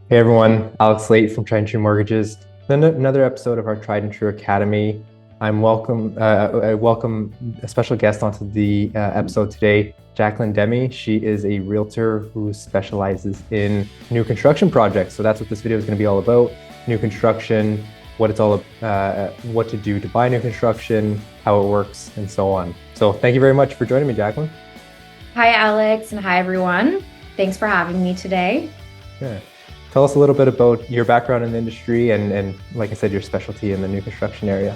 Hey everyone, Alex Slate from Tried and True Mortgages. Then another episode of our Tried and True Academy. I welcome a special guest onto the episode today, Jacqueline Demi. She is a realtor who specializes in new construction projects. So that's what this video is going to be all about: new construction, what to do to buy new construction, how it works, and so on. So thank you very much for joining me, Jacqueline. Hi, Alex, and hi, everyone. Thanks for having me today. Yeah. Tell us a little bit about your background in the industry and like I said, your specialty in the new construction area.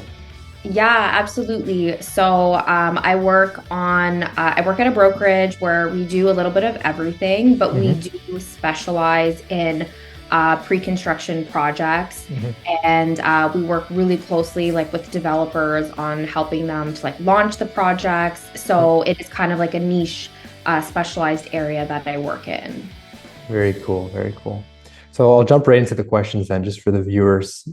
Yeah, absolutely. So I work at a brokerage where we do a little bit of everything, but we Hmm. do specialize in pre-construction projects, Hmm. and we work really closely like with developers on helping them to like launch the projects. So it is kind of like a niche, specialized area that I work in. Very cool, very cool. So I'll jump right into the questions then, just for the viewers.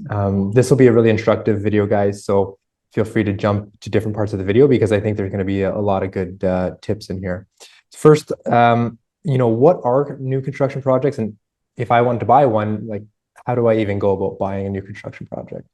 This will be a really instructive video, guys. So feel free to jump to different parts of the video because I think there's going to be a lot of good tips in here. First, what are new construction projects? And if I want to buy one, like, how do I even go about buying a new construction project?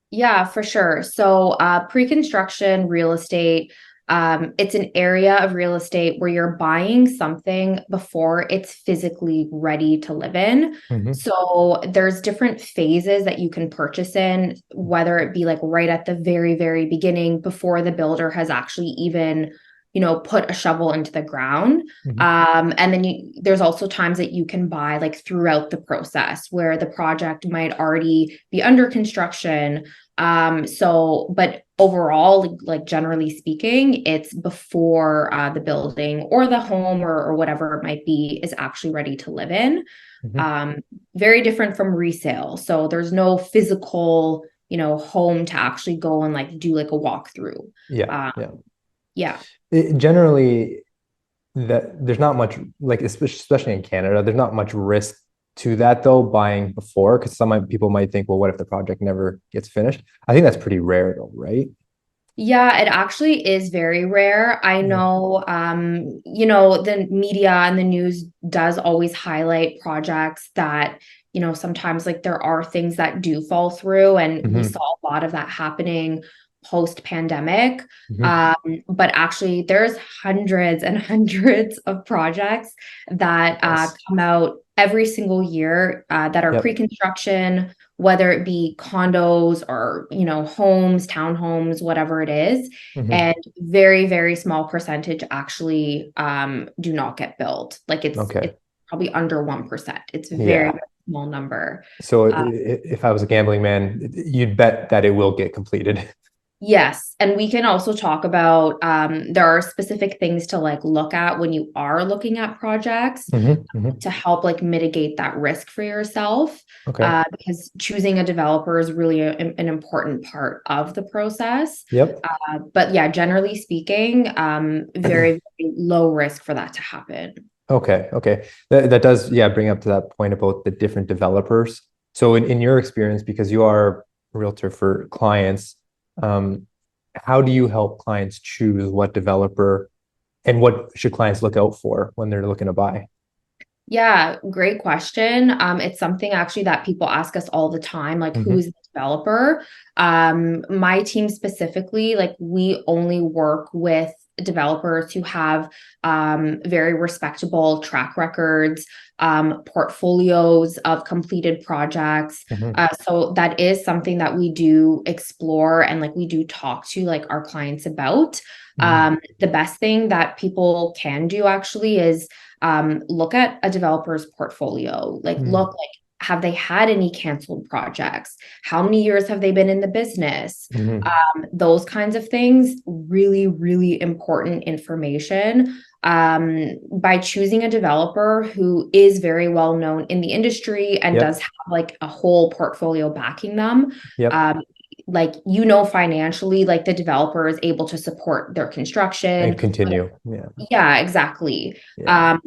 Yeah, for sure. So, pre-construction real estate, it's an area of real estate where you're buying something before it's physically ready to live in. Hmm. So, there's different phases that you can purchase in, whether it be like right at the very, very beginning before the builder has actually even, put a shovel into the ground. Hmm. And then there's also times that you can buy like throughout the process where the project might already be under construction. But overall, like generally speaking, it's before the building or the home or whatever it might be is actually ready to live in. Hmm. Um, Very different from resale. So there's no physical, home to actually go and like do like a walkthrough. Yeah, Um, yeah. yeah. Generally, that there's not much, like especially in Canada, there's not much risk to that though, buying before, because people might think, well, what if the project never gets finished? I think that's pretty rare though, right? Yeah, it actually is very rare. I Yeah. know, the media and the news does always highlight projects that, sometimes like there are things that do fall through, and we Hmm. saw a lot of that happening post-pandemic. Hmm. But actually, there's hundreds and hundreds of projects that Yes. come out every single year that are Yep. pre-construction, whether it be condos or, homes, townhomes, whatever it is. Hmm. And very, very small percentage actually do not get built. Like Okay. it's probably under 1%. It's very, Yeah. very small number. So Uh, if I was a gambling man, you'd bet that it will get completed. Yes, and we can also talk about there are specific things to like look at when you are looking at projects Hmm. Hmm. to help like mitigate that risk for yourself, Okay. because choosing a developer is really an important part of the process. Yep. But yeah, generally speaking, very, very low risk for that to happen. Okay. Okay. That does, yeah, bring up to that point about the different developers. So in your experience, because you are a realtor for clients, um, how do you help clients choose what developer and what should clients look out for when they're looking to buy? Yeah, great question. It's something actually that people ask us all the time, like who is Hmm. the developer? My team specifically, like we only work with developers who have very respectable track records, portfolios of completed projects. Hmm. So that is something that we do explore and like we do talk to like our clients about. Hmm. The best thing that people can do actually is look at a developer's portfolio. Like, look, Hmm. like, have they had any canceled projects? How many years have they been in the business? Hmm. Those kinds of things, really, really important information. By choosing a developer who is very well known in the industry and does Yep. have like a whole portfolio backing them, Yep. um, like financially, like the developer is able to support their And construction. continue. Yeah. Yeah, exactly. Yeah. Um,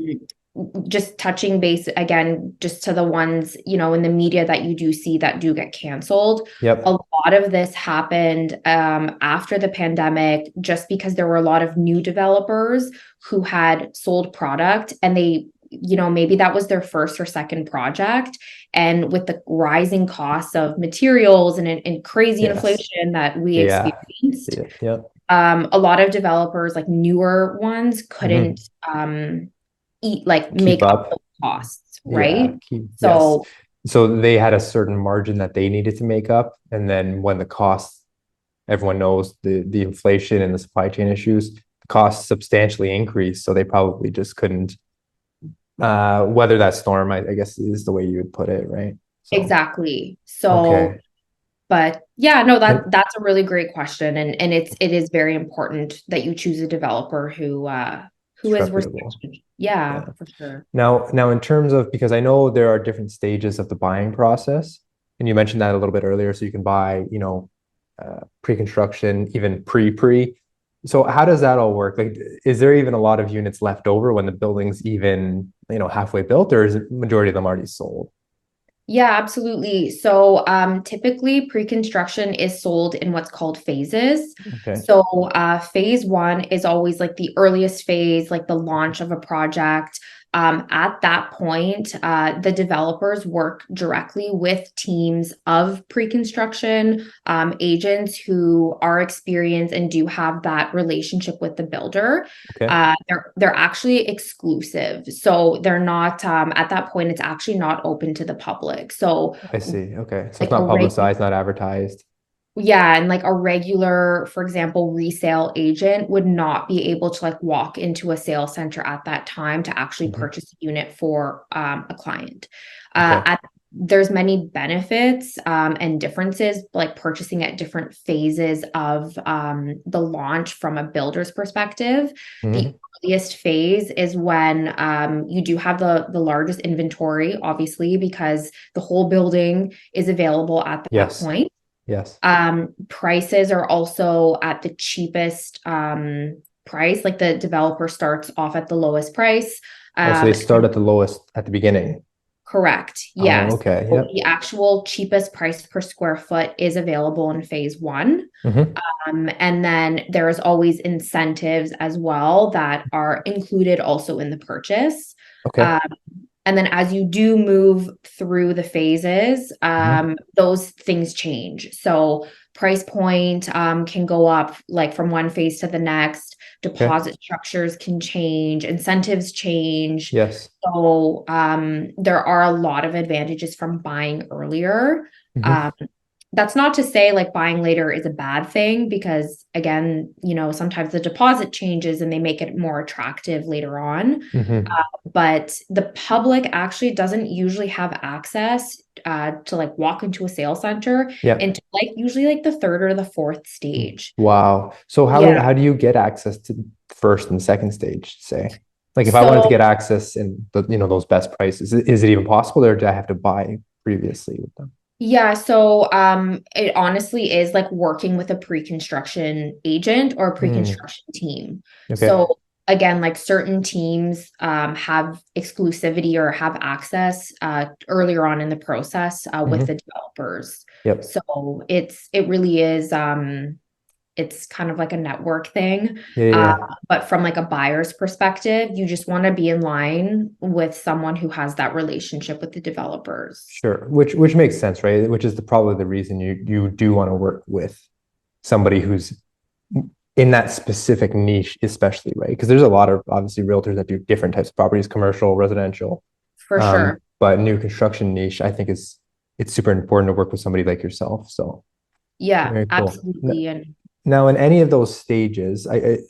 just touching base again, just to the ones, in the media that you do see that do get canceled. A Yep. lot of this happened after the pandemic, just because there were a lot of new developers who had sold product and they maybe that was their first or second project. And with the rising costs of materials and crazy Yes. inflation that we Yeah. See experienced, it. Yep. a lot of developers, like newer ones, Hmm. couldn't eat like Keep make up up. those costs, Yeah. right? Yes. So So they had a certain margin that they needed to make up. And then when the costs, everyone knows the inflation and the supply chain issues, the costs substantially increased. So they probably just couldn't weather that storm, I guess is the way you would put it, right? So, exactly. So, okay. but yeah, no, And that's a really great question. And it is very important that you choose a developer it's who is reputable. respected. Yeah, Yeah. for sure. Now, in terms of, because I know there are different stages of the buying process, and you mentioned that a little bit earlier, so you can buy, pre-construction, even pre-pre. So how does that all work? Like, is there even a lot of units left over when the building's even, halfway built, or is it majority of them already sold? Yeah, absolutely. So, typically pre-construction is sold in what's called phases. Okay. So, phase one is always like the earliest phase, like the launch of a project. At that point, the developers work directly with teams of pre-construction agents who are experienced and do have that relationship with the builder. Okay. They're actually exclusive, so they're not at that point. It's actually not open to the public. So, I see. Okay. So it's like a not regular, publicized, not advertised. yeah, and like a regular, for example, resale agent would not be able to like walk into a sales center at that time to actually Hmm. purchase a unit for a client. Okay. There's many benefits and differences, like purchasing at different phases of the launch from a builder's perspective. The Hmm. earliest phase is when you do have the largest inventory, obviously, because the whole building is available at that Yes. point. Yes. Prices are also at the cheapest price. Like the developer starts off at the lowest price. Oh, so they start at the lowest at the beginning. Correct. Oh, Yes. okay. So Yep. the actual cheapest price per square foot is available in phase one. Hmm. And then there's always incentives as well that are included also in the purchase. Okay. Um, and then as you do move through the phases, Hmm. those things change. So price point can go up like from one phase to the next. Okay. Deposit structures can change, incentives change. Yes. So there are a lot of advantages from buying earlier. Hmm. Um, that's not to say like buying later is a bad thing because again, sometimes the deposit changes and they make it more attractive later on. Hmm. But the public actually doesn't usually have access to like walk into a sales center Yeah. until like usually like the third or the fourth stage. Wow. So Yeah. how do you get access to first and second stage, say? Like if I wanted to So get access in those best prices, is it even possible, or do I have to buy previously with them? yeah, so it honestly is like working with a pre-construction agent or a Hmm. pre-construction team. Okay. So again, like certain teams have exclusivity or have access earlier on in the process with the Hmm. developers. Yep. So it really is it's kind of like a network thing. Yeah, yeah, Uh, yeah. but from like a buyer's perspective, you just want to be in line with someone who has that relationship with the developers. Sure. Which makes sense, right? Which is probably the reason you do want to work with somebody who's in that specific niche, especially, right? Because there's a lot of obviously realtors that do different types of properties, commercial, residential. For sure. But new construction niche, I think it's super important to work with somebody like yourself. So Yeah, very cool. absolutely. And Now, in any of those stages,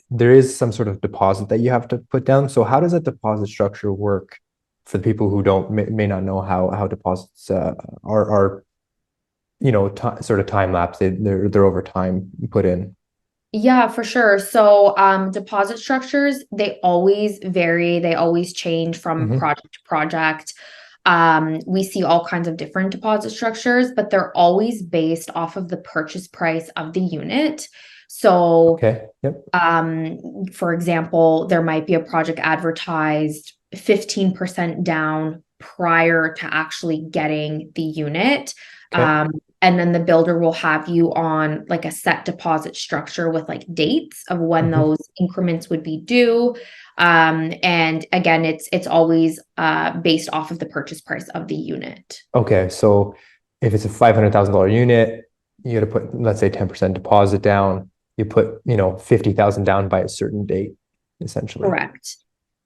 there is some sort of deposit that you have to put down. So how does that deposit structure work for the people who don't may not know how deposits are sort of time lapse. They're over time put in. yeah, for sure. So deposit structures, they always vary, they always change from Hmm. project to project. We see all kinds of different deposit structures, but they're always based off of the purchase price of the unit. So Okay. Yep. for example, there might be a project advertised 15% down prior to actually getting the unit. Okay. And then the builder will have you on like a set deposit structure with like dates of when Hmm. those increments would be due. And again, it's always based off of the purchase price of the unit. Okay, so if it's a $500,000 unit, you got to put, let's say, 10% deposit down. You put, 50,000 down by a certain date, essentially. Correct.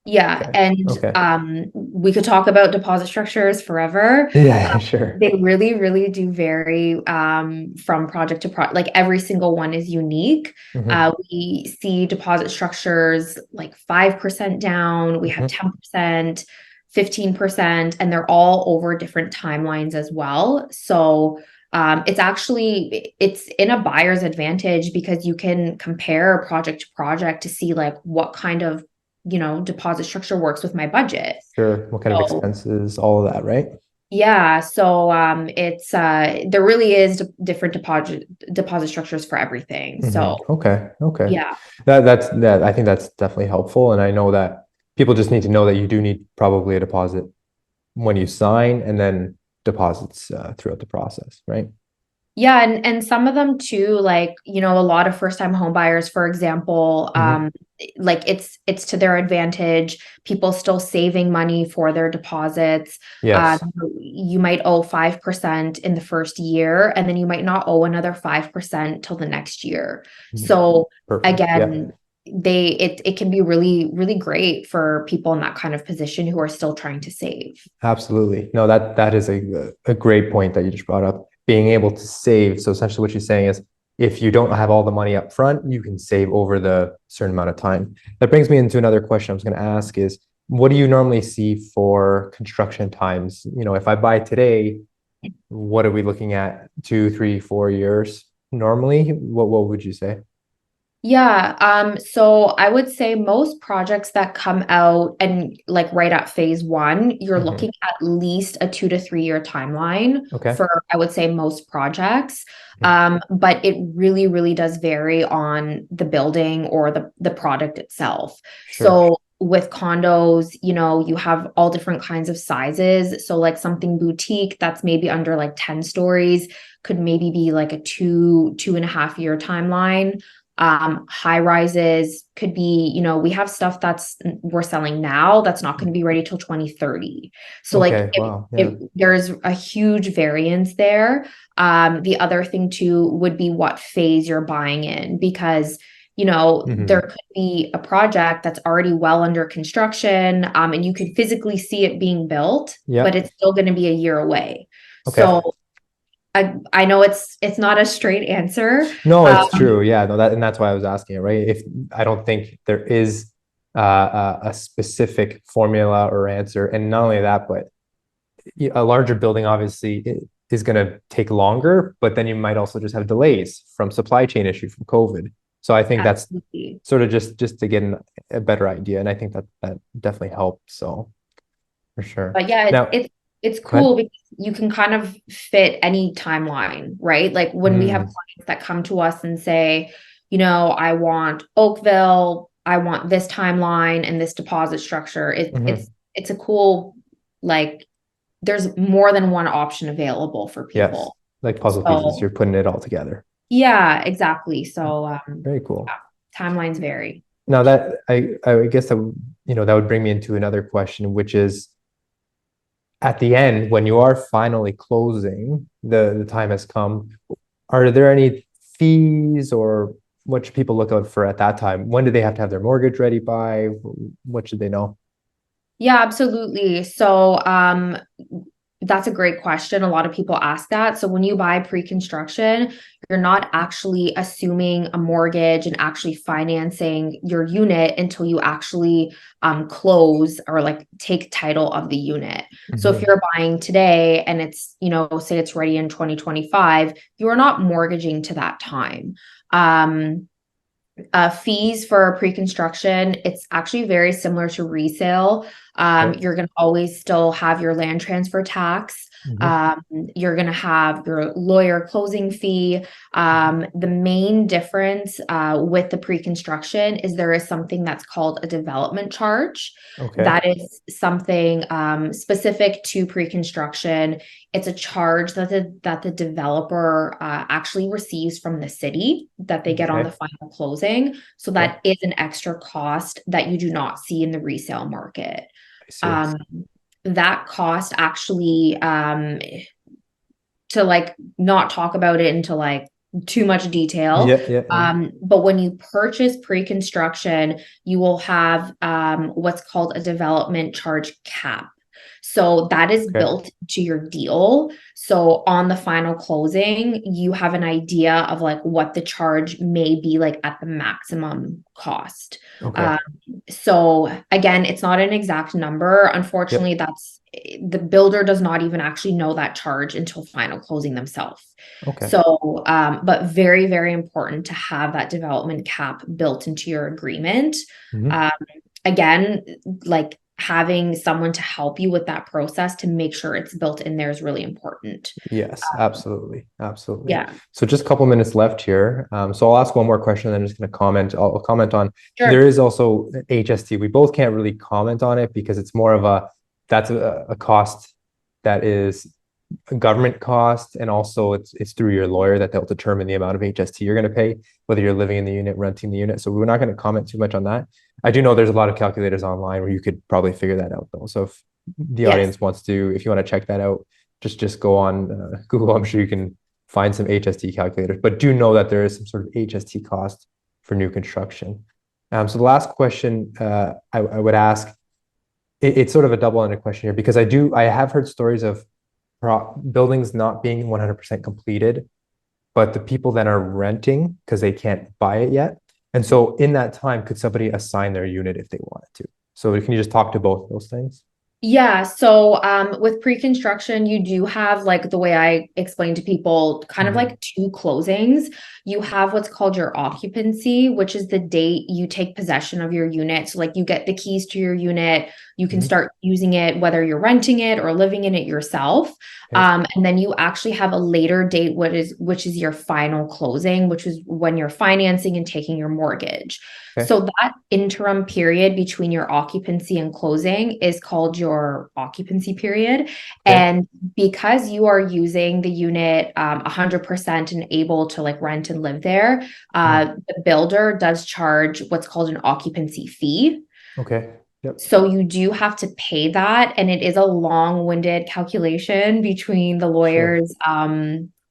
Yeah, Okay. and Okay. we could talk about deposit structures forever. Yeah, sure. They really, really do vary from project to project. Like every single one is unique. Hmm. We see deposit structures like 5% down, we have Hmm. 10%, 15%, and they're all over different timelines as well. So it's in a buyer's advantage because you can compare project to project to see like what kind of deposit structure works with my budget. Sure. What kind of So expenses, all of that, right? yeah, so it's there really is different deposit structures for everything. So Okay. Okay. yeah. That I think that's definitely helpful. And I know that people just need to know that you do need probably a deposit when you sign and then deposits throughout the process, right? Yeah, and some of them too, like, a lot of first-time home buyers, for example, Hmm. like it's to their advantage. People still saving money for their deposits. Um, Yes. you might owe 5% in the first year, and then you might not owe another 5% till the next year. So Perfect. Yeah. again, it can be really, really great for people in that kind of position who are still trying to save. Absolutely. No, that is a great point that you just brought up. Being able to save. So essentially what you're saying is if you don't have all the money up front, you can save over the certain amount of time. That brings me into another question I was going to ask is what do you normally see for construction times? If I buy today, what are we looking at? 2, 3, 4 years normally? What would you say? Yeah, so I would say most projects that come out and like right at phase one, you're Hmm. looking at least a 2 to 3 year timeline Okay. for, I would say, most projects. Mhm. But it really, really does vary on the building or the product itself. Sure. So with condos, you have all different kinds of sizes. So like something boutique that's maybe under like 10 stories could maybe be like a 2.5 year timeline. High rises could be, we have stuff that's we're selling now that's not going to be ready till 2030. So like Okay. Wow. Yeah. there's a huge variance there. The other thing too would be what phase you're buying in, because there Hmm. could be a project that's already well under construction, and you could physically see it being built, but Yep. it's still going to be a year away. Okay. So I know it's not a straight answer. No, it's Um, true. Yeah, no, and that's why I was asking it, right? If I don't think there is a specific formula or answer, and not only that, but a larger building obviously is going to take longer, but then you might also just have delays from supply chain issue from COVID. So I think that's Absolutely. sort of just to get a better idea, and I think that definitely helps. So for sure. But yeah, Now, it's go ahead. cool because you can kind of fit any timeline, right? Like when we have Mm, clients that come to us and say, I want Oakville, I want this timeline and this deposit structure. mhm. It's a cool, like, there's more than one option available for Yes, people. like puzzle pieces, So you're putting it all together. yeah, exactly. So Very cool. yeah, timelines vary. Now that I guess that that would bring me into another question, which is at the end when you are finally closing, the time has come. Are there any fees or what should people look out for at that time? When do they have to have their mortgage ready by? What should they know? Yeah, absolutely. So, that's a great question. A lot of people ask that. So, when you buy pre-construction, you're not actually assuming a mortgage and actually financing your unit until you actually close or like take title of the unit. So, if Hmm. you're buying today and it's, say it's ready in 2025, you are not mortgaging to that time. Um, fees for pre-construction, it's actually very similar to resale. Okay. You're going to always still have your land transfer tax. Hmm. You're going to have your lawyer closing fee. The main difference with the pre-construction is there is something that's called a development charge. Okay. That is something specific to pre-construction. It's a charge that the developer actually receives from the city that they get on the Okay. final closing. So Okay. that is an extra cost that you do not see in the resale market. I see. Um, that cost actually to like not talk about it into like too much detail. Yeah. Yeah. Yeah. But when you purchase pre-construction, you will have what's called a development charge cap. So that is Okay. built to your deal. So on the final closing, you have an idea of like what the charge may be like at the maximum cost. Okay. Um, so again, it's not an exact number. Unfortunately, Yep. that's the builder does not even actually know that charge until final closing themselves. Okay. So, but very, very important to have that development cap built into your agreement. Hmm. Um, again, like having someone to help you with that process to make sure it's built in there is really important. Yes, absolutely. Absolutely. Yeah, So just a couple minutes left here. So I'll ask one more question and then I'm just going to comment. I'll comment on there sure. is also HST. We both can't really comment on it because it's more of that's a cost that is a government cost, and also it's through your lawyer that they'll determine the amount of HST you're going to pay, whether you're living in the unit, renting the unit. So we're not going to comment too much on that. I do know there's a lot of calculators online where you could probably figure that out though. So if the Yes. audience wants to, if you want to check that out, just go on Google. I'm sure you can find some HST calculators, but do know that there is some sort of HST cost for new construction. So the last question I would ask, it's sort of a double-ended question here because I have heard stories of buildings not being 100% completed, but the people then are renting because they can't buy it yet. And so in that time, could somebody assign their unit if they wanted to? So can you just talk to both of those things? Yeah, so with pre-construction, you do have like the way I explain to people, kind of Hmm. like two closings. You have what's called your occupancy, which is the date you take possession of your unit. So like you get the keys to your unit, you can Hmm. start using it, whether you're renting it or living in it yourself. Okay. And then you actually have a later date, which is your final closing, which is when you're financing and taking your mortgage. Okay. So that interim period between your occupancy and closing is called your occupancy period. Okay. And because you are using the unit 100% and able to like rent and live there, Mm. the builder does charge what's called an occupancy fee. Okay. Yep. So you do have to pay that, and it is a long-winded calculation between the Sure. lawyers,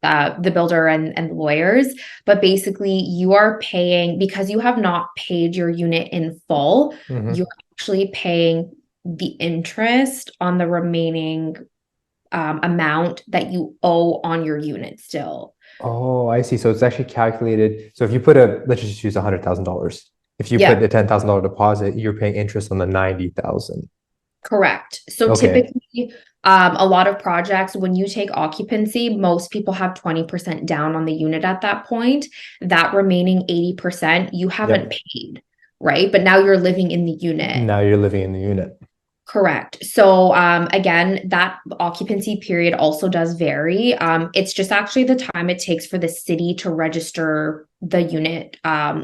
the builder and the lawyers. But basically, you are paying because you have not paid your unit in full. You're Hmm. actually paying the interest on the remaining amount that you owe on your unit still. Oh, I see. So it's actually calculated. So if you put let's just use $100,000. If you put Yeah. the $10,000 deposit, you're paying interest on the 90,000. Correct. So Okay. typically, a lot of projects, when you take occupancy, most people have 20% down on the unit at that point. That remaining 80%, you haven't Yep. paid, right? But now you're living in the unit. Now you're living in the unit. Correct. So again, that occupancy period also does vary. It's just actually the time it takes for the city to register the unit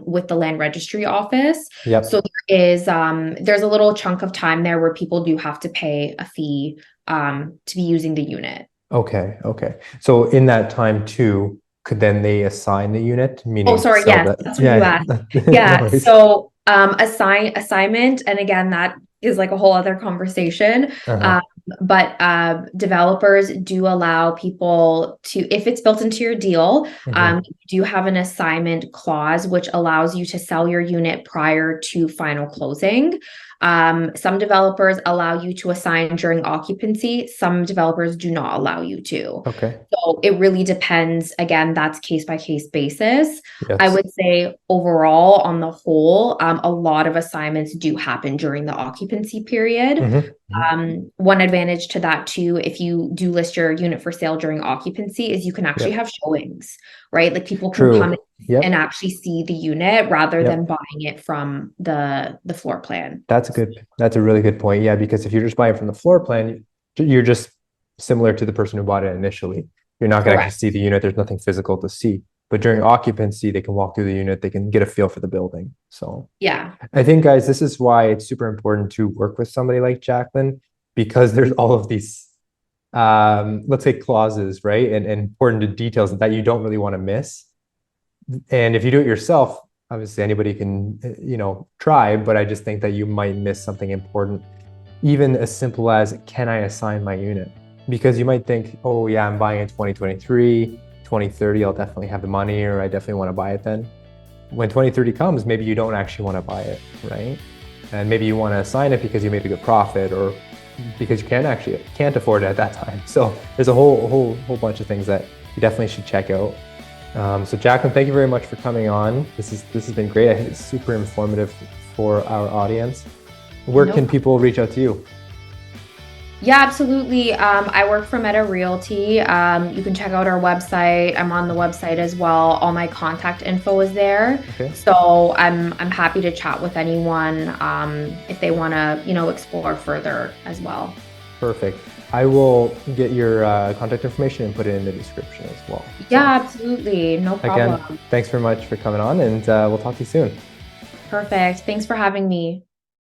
with the land registry office. So Yep. there's a little chunk of time there where people do have to pay a fee to be using the unit. Okay. Okay. So in that time too, could then they assign the unit, Oh, meaning sorry. sell Yes, that? that's what you Yeah. asked. No Yeah. worries. So, assignment, and again, that is like a whole other conversation. Um, Uh-huh. but developers do allow people to, if it's built into your deal, Hmm. you do have an assignment clause which allows you to sell your unit prior to final closing. Some developers allow you to assign during occupancy. Some developers do not allow you to. Okay. So it really depends. Again, that's case by case basis. I Yes. would say overall, on the whole, a lot of assignments do happen during the occupancy period. Hmm. Hmm. One advantage to that too, if you do list your unit for sale during occupancy, is you can actually Yep. have showings, right? Like people can come True. and Yep. actually see the unit rather than Yep. buying it from the floor plan. That's a really good point. Yeah, because if you're just buying from the floor plan, you're just similar to the person who bought it initially. You're not going to actually Correct. see the unit. There's nothing physical to see. But during occupancy, they can walk through the unit. They can get a feel for the building. So Yeah. I think, guys, this is why it's super important to work with somebody like Jacqueline, because there's all of these, let's say, clauses, right? And important details that you don't really want to miss. And if you do it yourself, obviously anybody can, try, but I just think that you might miss something important, even as simple as, can I assign my unit? Because you might think, oh yeah, I'm buying in 2023, 2030, I'll definitely have the money, or I definitely want to buy it then. When 2030 comes, maybe you don't actually want to buy it, right? And maybe you want to assign it because you made a good profit, or because you can't afford it at that time. So there's a whole bunch of things that you definitely should check out. So Jacqueline, thank you very much for coming on. This has been great. I think it's super informative for our audience. Where No can problem. people reach out to you? Yeah, absolutely. I work for Meta Realty. You can check out our website. I'm on the website as well. All my contact info is there. Okay, So I'm happy to chat with anyone if they want to, explore further as well. perfect. I will get your contact information and put it in the description as well. Yeah, So absolutely. No again, problem. thanks very much for coming on, and we'll talk to you soon. Perfect. Thanks for having me.